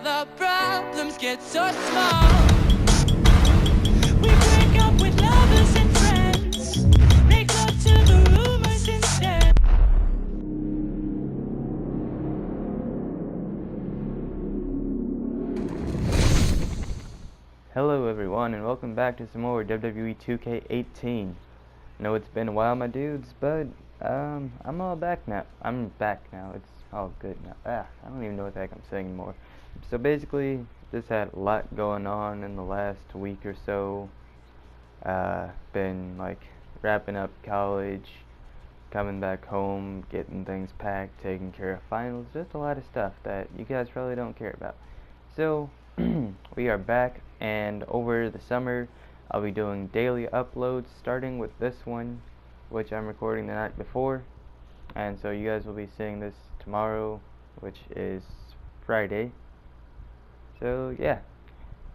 the problems get so small. We break up with lovers and friends, make love to the rumors instead. Hello everyone, and welcome back to some more WWE 2K18. I know it's been a while, my dudes, but I'm all back now. I'm back now. It's all good now. I don't even know what the heck I'm saying anymore. So basically, just had a lot going on in the last week or so. Been like wrapping up college, coming back home, getting things packed, taking care of finals, just a lot of stuff that you guys probably don't care about. So we are back, and over the summer I'll be doing daily uploads, starting with this one, which I'm recording the night before, and so you guys will be seeing this tomorrow, which is Friday. So yeah,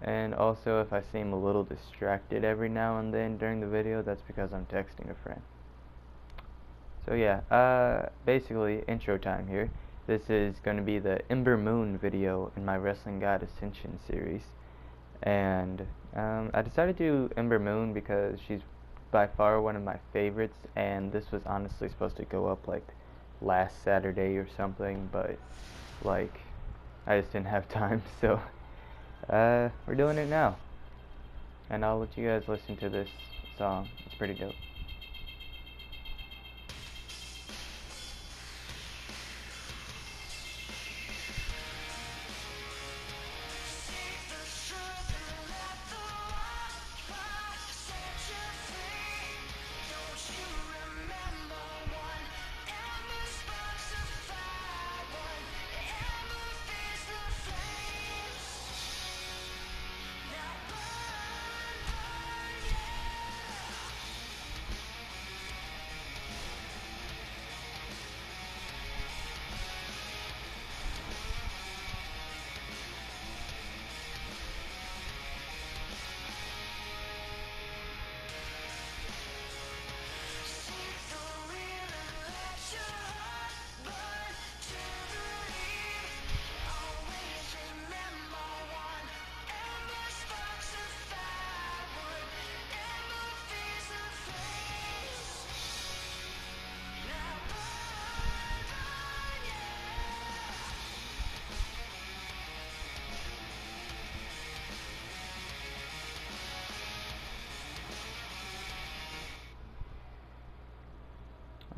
and also if I seem a little distracted every now and then during the video, that's because I'm texting a friend. So yeah, basically intro time here. This is going to be the Ember Moon video in my Wrestling God Ascension series. And I decided to do Ember Moon because she's by far one of my favorites, and this was honestly supposed to go up like last Saturday or something, but like I just didn't have time, so we're doing it now. And I'll let you guys listen to this song. It's pretty dope.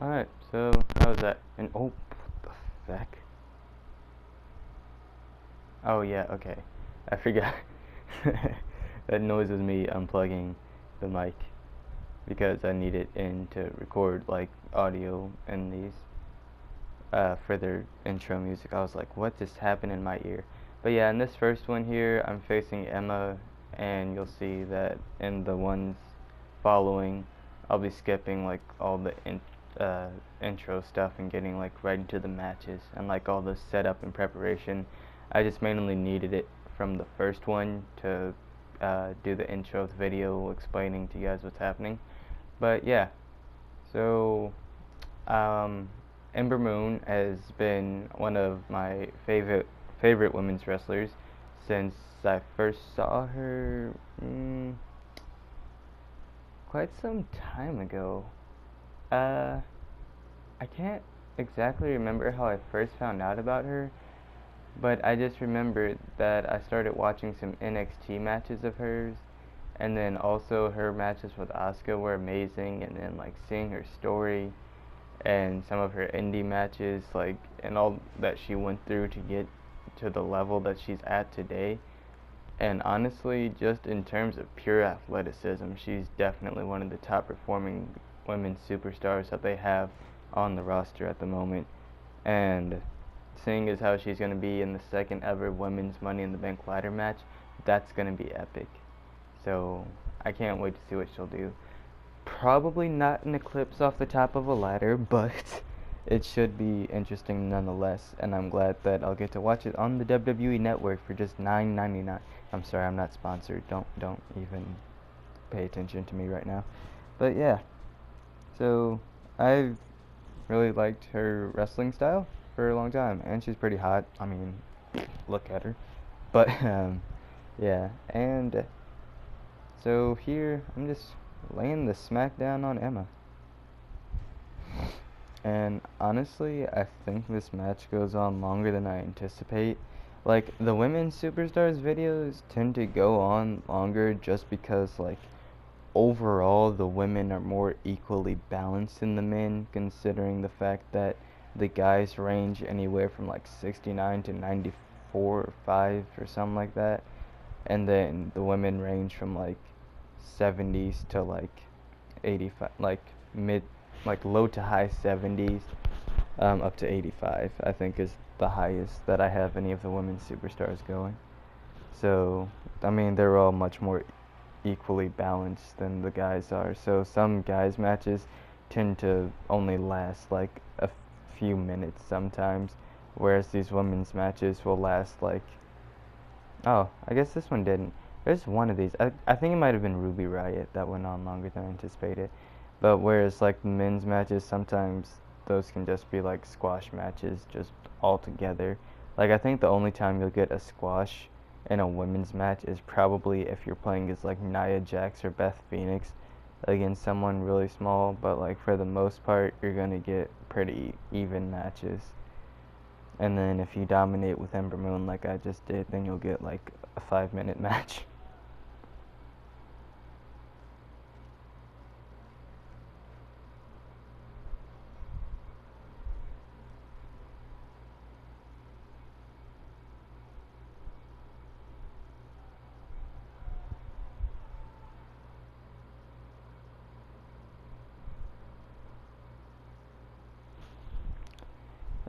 Alright, so how was that? And oh, what the heck? Oh yeah, okay. I forgot. That noise was me unplugging the mic because I need it in to record like audio in these further intro music. I was like, what just happened in my ear? But yeah, in this first one here, I'm facing Emma, and you'll see that in the ones following, I'll be skipping like all the intro stuff and getting like right into the matches and like all the setup and preparation. I just mainly needed it from the first one to do the intro video explaining to you guys what's happening. But yeah, so Ember Moon has been one of my favorite women's wrestlers since I first saw her quite some time ago. I can't exactly remember how I first found out about her, but I just remember that I started watching some NXT matches of hers, and then also her matches with Asuka were amazing, and then like seeing her story and some of her indie matches, like, and all that she went through to get to the level that she's at today. And honestly, just in terms of pure athleticism, she's definitely one of the top performing women's superstars that they have on the roster at the moment. And seeing as how she's going to be in the second ever women's Money in the Bank ladder match, that's going to be epic. So I can't wait to see what she'll do. Probably not an Eclipse off the top of a ladder, but it should be interesting nonetheless, and I'm glad that I'll get to watch it on the WWE Network for just $9.99. I'm sorry, I'm not sponsored. Don't even pay attention to me right now. But yeah, so I've really liked her wrestling style for a long time, and she's pretty hot. I mean, look at her. But yeah, and so here I'm just laying the smackdown on Emma. And honestly, I think this match goes on longer than I anticipate. Like, the women's superstars videos tend to go on longer just because, like, overall the women are more equally balanced than the men, considering the fact that the guys range anywhere from like 69 to 94 or 5 or something like that, and then the women range from like 70s to like 85, like mid, like low to high 70s, up to 85, I think is the highest that I have any of the women's superstars going. So, I mean, they're all much more equally balanced than the guys are. So some guys matches tend to only last like a few minutes sometimes, whereas these women's matches will last like, oh, I guess this one didn't. There's one of these. I think it might have been Ruby Riot that went on longer than anticipated. But whereas like the men's matches, sometimes those can just be like squash matches just all together. Like I think the only time you'll get a squash in a women's match is probably if you're playing as like Nia Jax or Beth Phoenix against someone really small, but like for the most part you're gonna get pretty even matches. And then if you dominate with Ember Moon like I just did, then you'll get like a 5-minute match.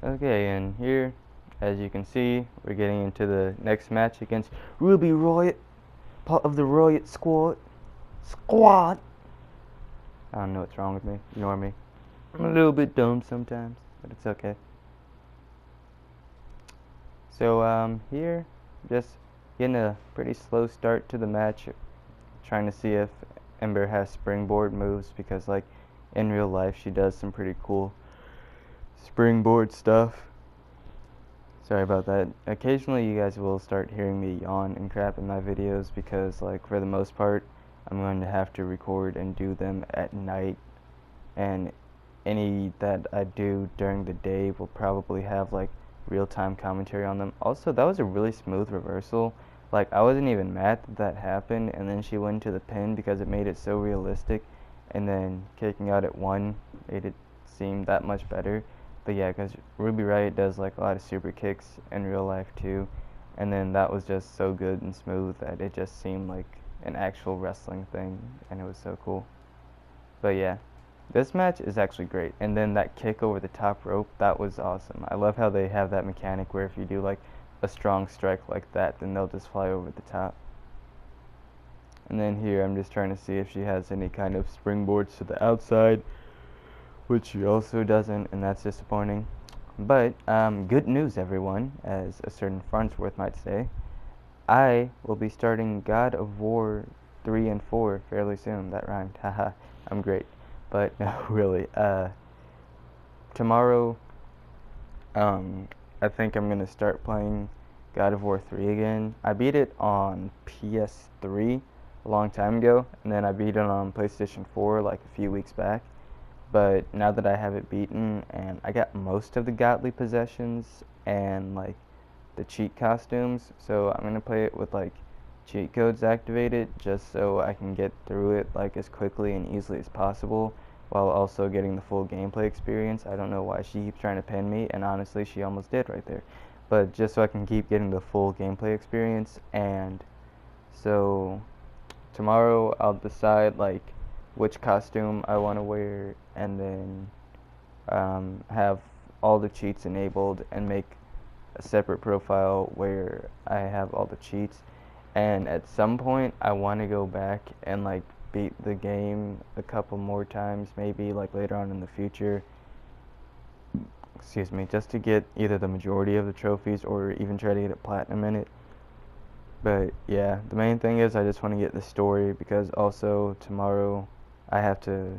Okay, and here, as you can see, we're getting into the next match against Ruby Riot, part of the Riot Squad. I don't know what's wrong with me. Ignore me. I'm a little bit dumb sometimes, but it's okay. So, here, just getting a pretty slow start to the match, trying to see if Ember has springboard moves, because, like, in real life, she does some pretty cool springboard stuff. Sorry about that. Occasionally you guys will start hearing me yawn and crap in my videos because like for the most part I'm going to have to record and do them at night, and any that I do during the day will probably have like real-time commentary on them. Also, that was a really smooth reversal. Like I wasn't even mad that happened, and then she went to the pin because it made it so realistic, and then kicking out at 1 made it seem that much better. But yeah, because Ruby Riot does like a lot of super kicks in real life too, and then that was just so good and smooth that it just seemed like an actual wrestling thing, and it was so cool. But yeah, this match is actually great, and then that kick over the top rope, that was awesome. I love how they have that mechanic where if you do like a strong strike like that, then they'll just fly over the top. And then here I'm just trying to see if she has any kind of springboards to the outside, which she also doesn't, and that's disappointing. But good news, everyone, as a certain Farnsworth might say. I will be starting God of War 3 and 4 fairly soon. That rhymed. Haha, I'm great. But no, really. Tomorrow, I think I'm going to start playing God of War 3 again. I beat it on PS3 a long time ago, and then I beat it on PlayStation 4 like a few weeks back. But now that I have it beaten, and I got most of the godly possessions and like the cheat costumes, so I'm gonna play it with like cheat codes activated just so I can get through it like as quickly and easily as possible while also getting the full gameplay experience. I don't know why she keeps trying to pin me, and honestly she almost did right there, but just so I can keep getting the full gameplay experience. And so tomorrow I'll decide like which costume I want to wear, and then have all the cheats enabled and make a separate profile where I have all the cheats. And at some point I want to go back and like beat the game a couple more times, maybe like later on in the future, excuse me, just to get either the majority of the trophies or even try to get it platinum in it. But yeah, the main thing is I just want to get the story, because also tomorrow I have to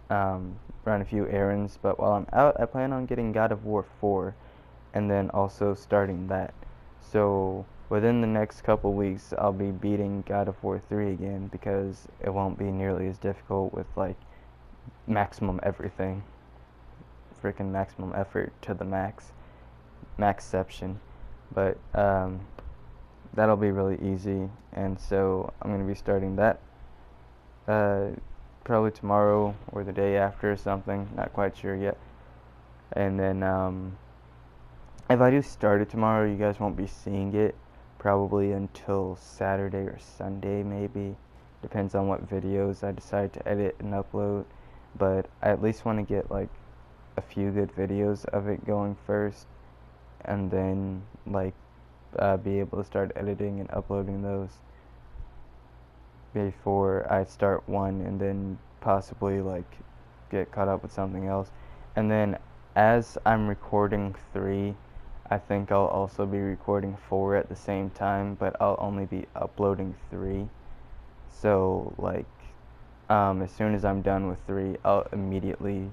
run a few errands. But while I'm out, I plan on getting God of War 4 and then also starting that. So within the next couple weeks I'll be beating God of War 3 again, because it won't be nearly as difficult with like maximum everything. Freaking maximum effort to the maxception. But that'll be really easy, and so I'm going to be starting that probably tomorrow or the day after or something, not quite sure yet. And then if I do start it tomorrow, you guys won't be seeing it probably until Saturday or Sunday maybe. Depends on what videos I decide to edit and upload, but I at least want to get like a few good videos of it going first, and then like be able to start editing and uploading those before I start one, and then possibly like get caught up with something else. And then as I'm recording 3, I think I'll also be recording 4 at the same time, but I'll only be uploading 3. So like as soon as I'm done with 3, I'll immediately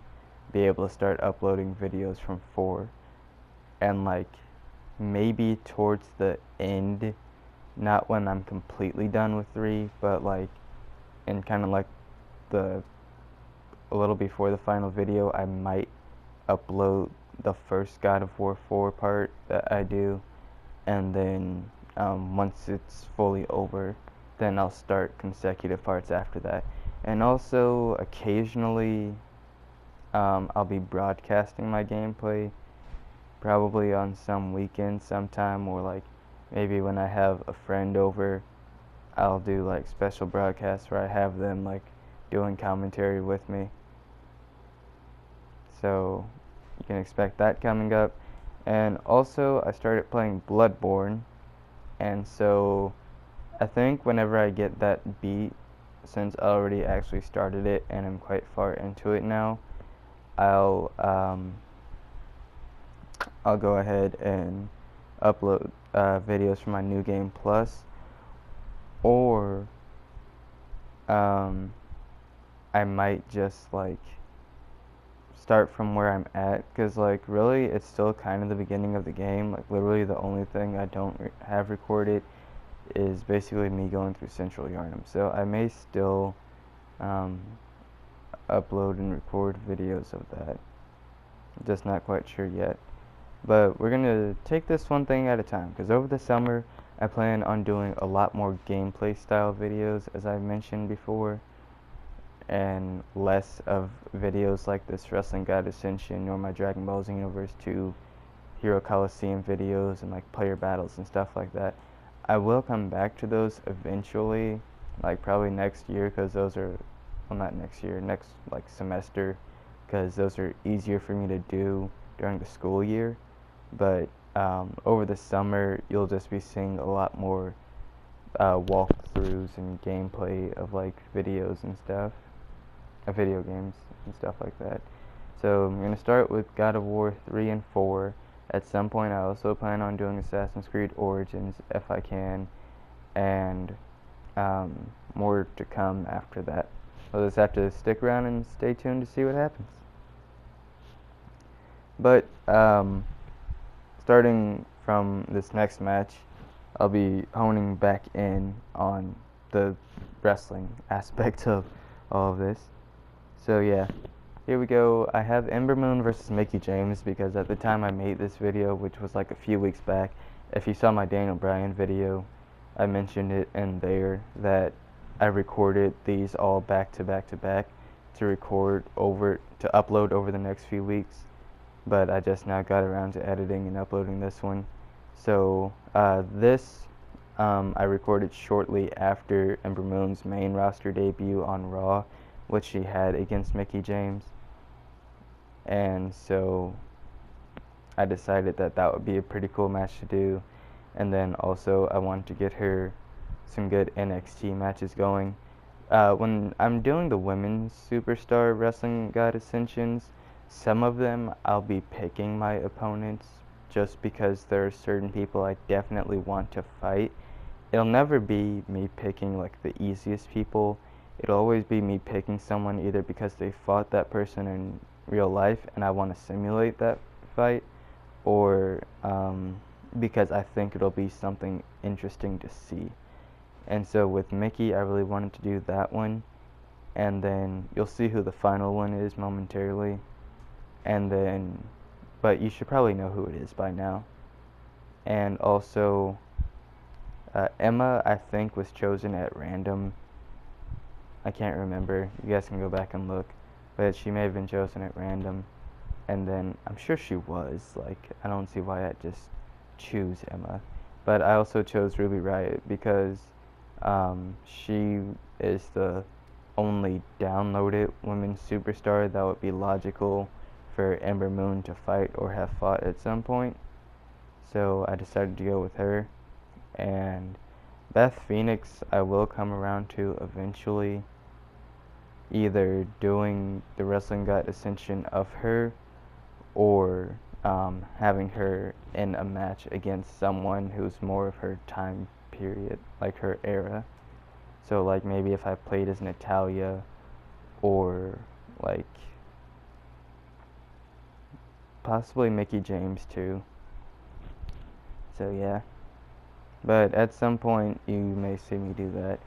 be able to start uploading videos from 4. And like maybe towards the end, not when I'm completely done with 3, but like in kind of like a little before the final video, I might upload the first God of War 4 part that I do, and then once it's fully over, then I'll start consecutive parts after that. And also occasionally I'll be broadcasting my gameplay, probably on some weekend sometime, or like maybe when I have a friend over, I'll do like special broadcasts where I have them like doing commentary with me. So you can expect that coming up. And also I started playing Bloodborne, and so I think whenever I get that beat, since I already actually started it and I'm quite far into it now, I'll go ahead and upload videos for my New Game Plus, or I might just like start from where I'm at, because like really it's still kind of the beginning of the game. Like literally the only thing I don't have recorded is basically me going through Central Yarnum, so I may still upload and record videos of that, just not quite sure yet. But we're gonna take this one thing at a time, because over the summer I plan on doing a lot more gameplay style videos, as I mentioned before, and less of videos like this Wrestling God Ascension or my Dragon Ball Z Universe 2 Hero Coliseum videos and like player battles and stuff like that. I will come back to those eventually, like probably next year, because those are, well, not next year, next like semester, because those are easier for me to do during the school year. But over the summer you'll just be seeing a lot more walkthroughs and gameplay of like videos and stuff, video games and stuff like that. So I'm going to start with God of War 3 and 4. At some point I also plan on doing Assassin's Creed Origins if I can, and more to come after that. We'll just have to stick around and stay tuned to see what happens. But starting from this next match, I'll be honing back in on the wrestling aspect of all of this. So yeah, here we go. I have Ember Moon versus Mickie James, because at the time I made this video, which was like a few weeks back, if you saw my Daniel Bryan video, I mentioned it in there that I recorded these all back to back to back to upload over the next few weeks. But I just now got around to editing and uploading this one. So this I recorded shortly after Ember Moon's main roster debut on Raw, which she had against Mickie James. And so I decided that that would be a pretty cool match to do. And then also I wanted to get her some good NXT matches going. When I'm doing the women's Superstar Wrestling God Ascensions, some of them I'll be picking my opponents just because there are certain people I definitely want to fight. It'll never be me picking like the easiest people. It'll always be me picking someone either because they fought that person in real life and I want to simulate that fight, or because I think it'll be something interesting to see. And so with Mickey, I really wanted to do that one, and then you'll see who the final one is momentarily, and then, but you should probably know who it is by now. And also, Emma, I think, was chosen at random. I can't remember. You guys can go back and look, but she may have been chosen at random. And then I'm sure she was. Like, I don't see why I'd just choose Emma. But I also chose Ruby Riott because she is the only downloaded women's superstar that would be logical for Ember Moon to fight or have fought at some point. So I decided to go with her. And Beth Phoenix I will come around to eventually, either doing the Wrestling Guide Ascension of her, or having her in a match against someone who's more of her time period, like her era. So like maybe if I played as Natalia, or like possibly Mickey James too. So yeah. But at some point you may see me do that.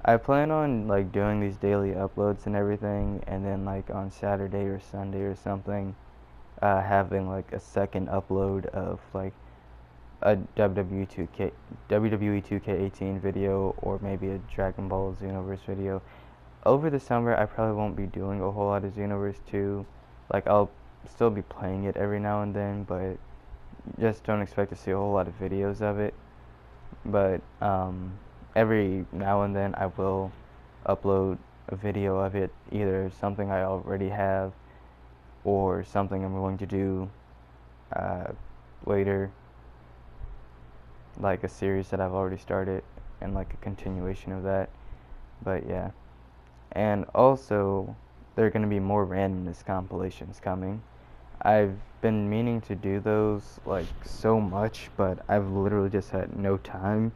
I plan on like doing these daily uploads and everything, and then like on Saturday or Sunday or something, having like a second upload of like a WWE 2K18 video, or maybe a Dragon Ball Xenoverse video. Over the summer I probably won't be doing a whole lot of Xenoverse 2. Like I'll still be playing it every now and then, but just don't expect to see a whole lot of videos of it. But every now and then I will upload a video of it, either something I already have or something I'm going to do later, like a series that I've already started and like a continuation of that. But yeah. And also there are going to be more randomness compilations coming. I've been meaning to do those like so much, but I've literally just had no time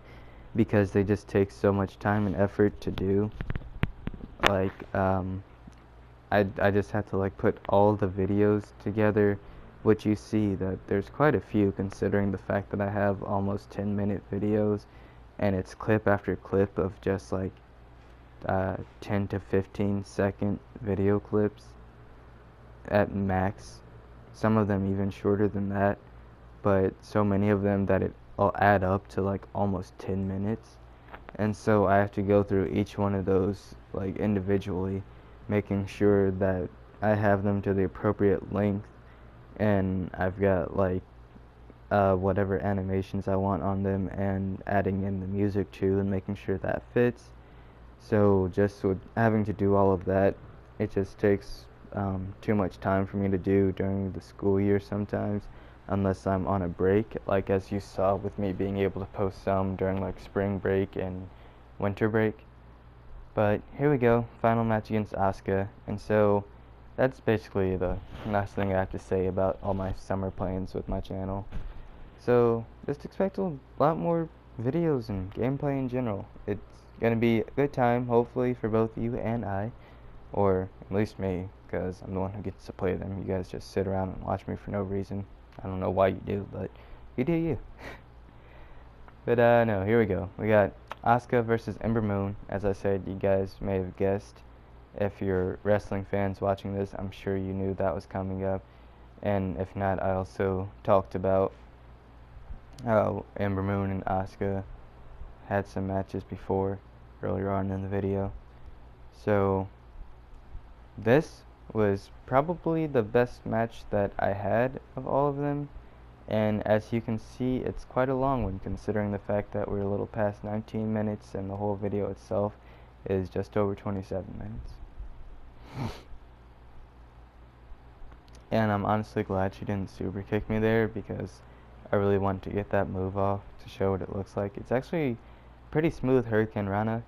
because they just take so much time and effort to do. Like I just have to like put all the videos together, which you see that there's quite a few considering the fact that I have almost 10-minute videos, and it's clip after clip of just like 10 to 15 second video clips at max. Some of them even shorter than that, but so many of them that it'll add up to like almost 10 minutes. And so I have to go through each one of those like individually, making sure that I have them to the appropriate length, and I've got like whatever animations I want on them, and adding in the music too, and making sure that fits. So just with having to do all of that, it just takes too much time for me to do during the school year sometimes, unless I'm on a break, like as you saw with me being able to post some during like spring break and winter break. But here we go, final match against Asuka, and so that's basically the last thing I have to say about all my summer plans with my channel. So just expect a lot more videos and gameplay in general. It's gonna be a good time, hopefully, for both you and I, or at least me, because I'm the one who gets to play them. You guys just sit around and watch me for no reason. I don't know why you do, but you do you. But no, here we go. We got Asuka versus Ember Moon. As I said, you guys may have guessed. If you're wrestling fans watching this, I'm sure you knew that was coming up. And if not, I also talked about how Ember Moon and Asuka had some matches before, earlier on in the video. So this was probably the best match that I had of all of them, and as you can see, it's quite a long one considering the fact that we're a little past 19 minutes and the whole video itself is just over 27 minutes. And I'm honestly glad she didn't super kick me there, because I really want to get that move off to show what it looks like. It's actually pretty smooth Hurricane Rana.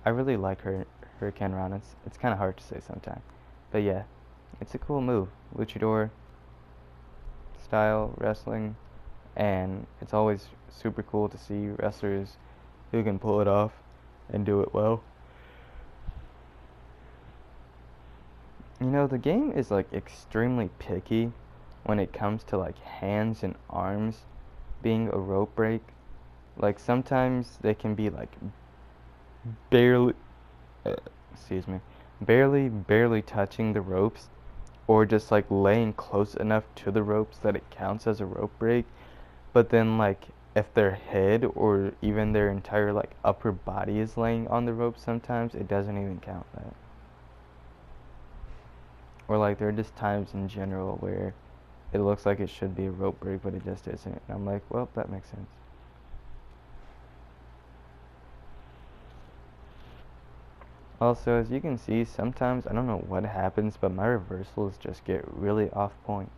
I really like her Hurricane Rana. It's kind of hard to say sometimes. But yeah, it's a cool move. Luchador style wrestling, and it's always super cool to see wrestlers who can pull it off and do it well. You know, the game is like extremely picky when it comes to like hands and arms, being a rope break. Like sometimes they can be like barely, uh, excuse me, barely touching the ropes, or just like laying close enough to the ropes that it counts as a rope break. But then like if their head or even their entire like upper body is laying on the rope, sometimes it doesn't even count that. Or like there are just times in general where it looks like it should be a rope break, but it just isn't. And I'm like, well, that makes sense. Also, as you can see, sometimes I don't know what happens, but my reversals just get really off point.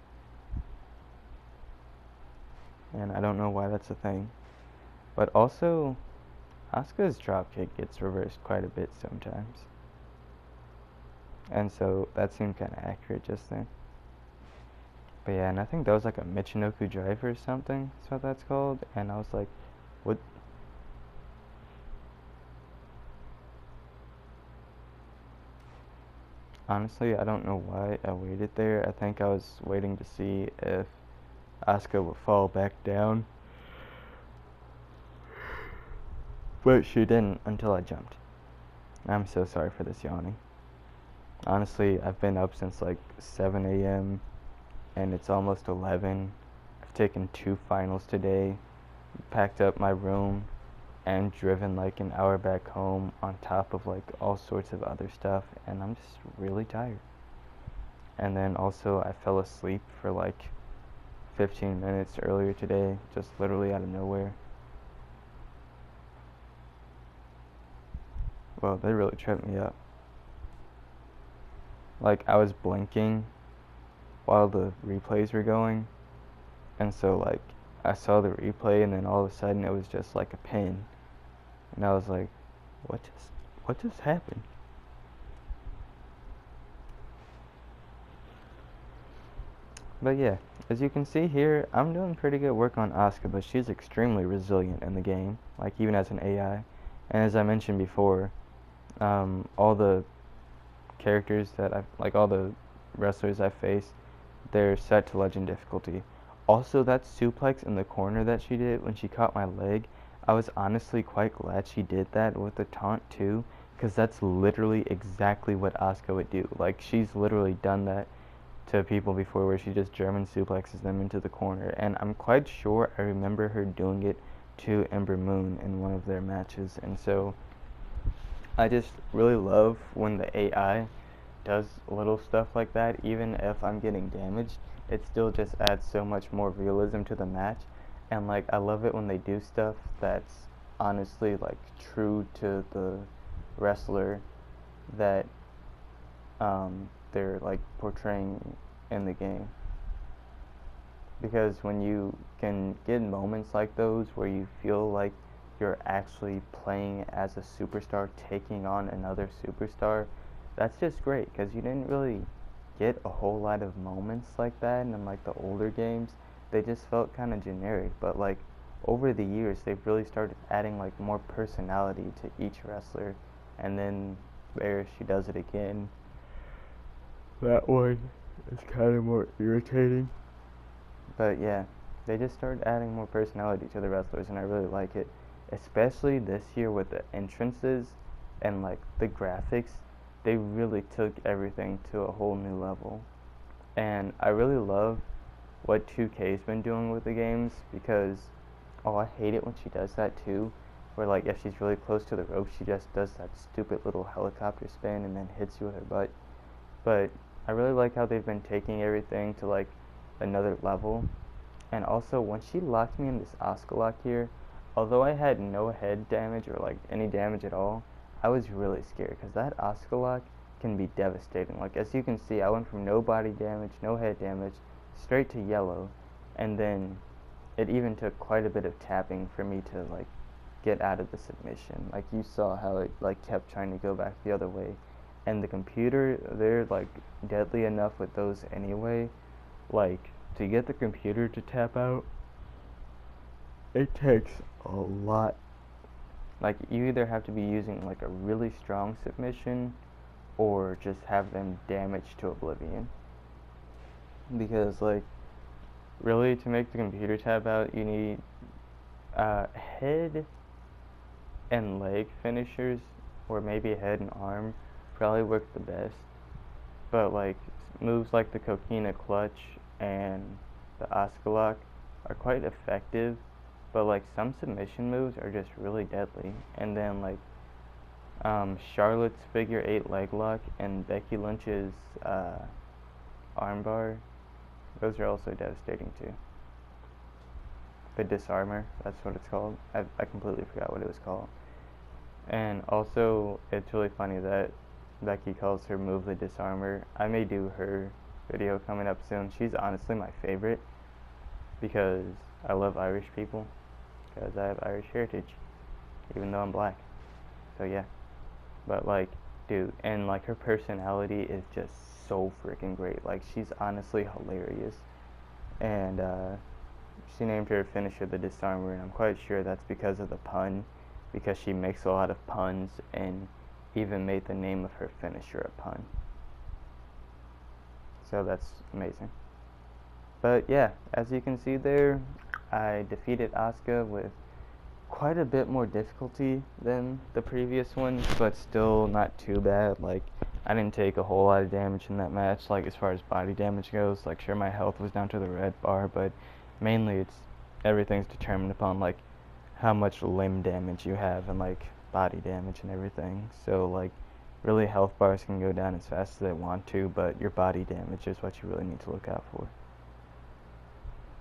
And I don't know why that's a thing. But also, Asuka's dropkick gets reversed quite a bit sometimes. And so that seemed kind of accurate just then. But yeah, and I think that was like a Michinoku drive or something. That's what that's called. And I was like, what? Honestly, I don't know why I waited there. I think I was waiting to see if Asuka would fall back down. But she didn't until I jumped. I'm so sorry for this yawning. Honestly, I've been up since like 7 a.m. and it's almost 11. I've taken 2 finals today, packed up my room, and driven like an hour back home on top of like all sorts of other stuff, and I'm just really tired. And then also I fell asleep for like 15 minutes earlier today, just literally out of nowhere. Well, they really tripped me up. Like I was blinking while the replays were going, and so like I saw the replay and then all of a sudden it was just like a pin. And I was like, what just happened? But yeah, as you can see here, I'm doing pretty good work on Asuka, but she's extremely resilient in the game, like even as an AI. And as I mentioned before, all the characters that like all the wrestlers I face, they're set to legend difficulty. Also, that suplex in the corner that she did when she caught my leg, I was honestly quite glad she did that with the taunt too, because that's literally exactly what Asuka would do. Like, she's literally done that to people before where she just German suplexes them into the corner, and I'm quite sure I remember her doing it to Ember Moon in one of their matches. And so I just really love when the AI does little stuff like that. Even if I'm getting damaged, it still just adds so much more realism to the match. And like I love it when they do stuff that's honestly like true to the wrestler that they're like portraying in the game. Because when you can get moments like those where you feel like you're actually playing as a superstar taking on another superstar, that's just great, because you didn't really get a whole lot of moments like that in like the older games. They just felt kind of generic, but like over the years they've really started adding like more personality to each wrestler. And then there she does it again. That one is kind of more irritating. But yeah, they just started adding more personality to the wrestlers, and I really like it. Especially this year with the entrances and like the graphics, they really took everything to a whole new level. And I really love what 2K's been doing with the games, because I hate it when she does that too, where like if she's really close to the rope, she just does that stupid little helicopter spin and then hits you with her butt. But I really like how they've been taking everything to like another level. And also when she locked me in this Asuka lock here, although I had no head damage or like any damage at all, I was really scared, because that Asuka lock can be devastating. Like as you can see, I went from no body damage, no head damage, straight to yellow, and then it even took quite a bit of tapping for me to like get out of the submission. Like you saw how it like kept trying to go back the other way, and the computer, they're like deadly enough with those anyway. Like to get the computer to tap out, it takes a lot. Like you either have to be using like a really strong submission or just have them damaged to oblivion. Because like really, to make the computer tab out, you need head and leg finishers, or maybe head and arm, probably work the best. But like moves like the Coquina clutch and the Oscar are quite effective, but like some submission moves are just really deadly. And then like Charlotte's figure 8 leg lock and Becky Lynch's armbar, those are also devastating too. The disarmer, that's what it's called. I completely forgot what it was called. And also, it's really funny that Becky calls her move the disarmer. I may do her video coming up soon. She's honestly my favorite because I love Irish people, because I have Irish heritage, even though I'm black. So yeah, but like, dude, and like her personality is just so freaking great. Like, she's honestly hilarious. And she named her finisher the disarmer, and I'm quite sure that's because of the pun, because she makes a lot of puns and even made the name of her finisher a pun. So that's amazing. But yeah, as you can see there, I defeated Asuka with quite a bit more difficulty than the previous one, but still not too bad. Like, I didn't take a whole lot of damage in that match, like as far as body damage goes. Like, sure, my health was down to the red bar, but mainly everything's determined upon like how much limb damage you have and like body damage and everything. So like, really, health bars can go down as fast as they want to, but your body damage is what you really need to look out for.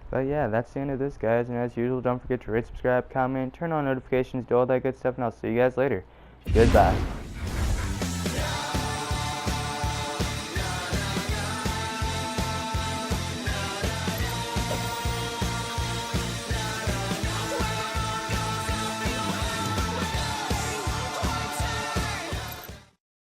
But yeah, that's the end of this, guys, and as usual, don't forget to rate, subscribe, comment, turn on notifications, do all that good stuff, and I'll see you guys later. Goodbye.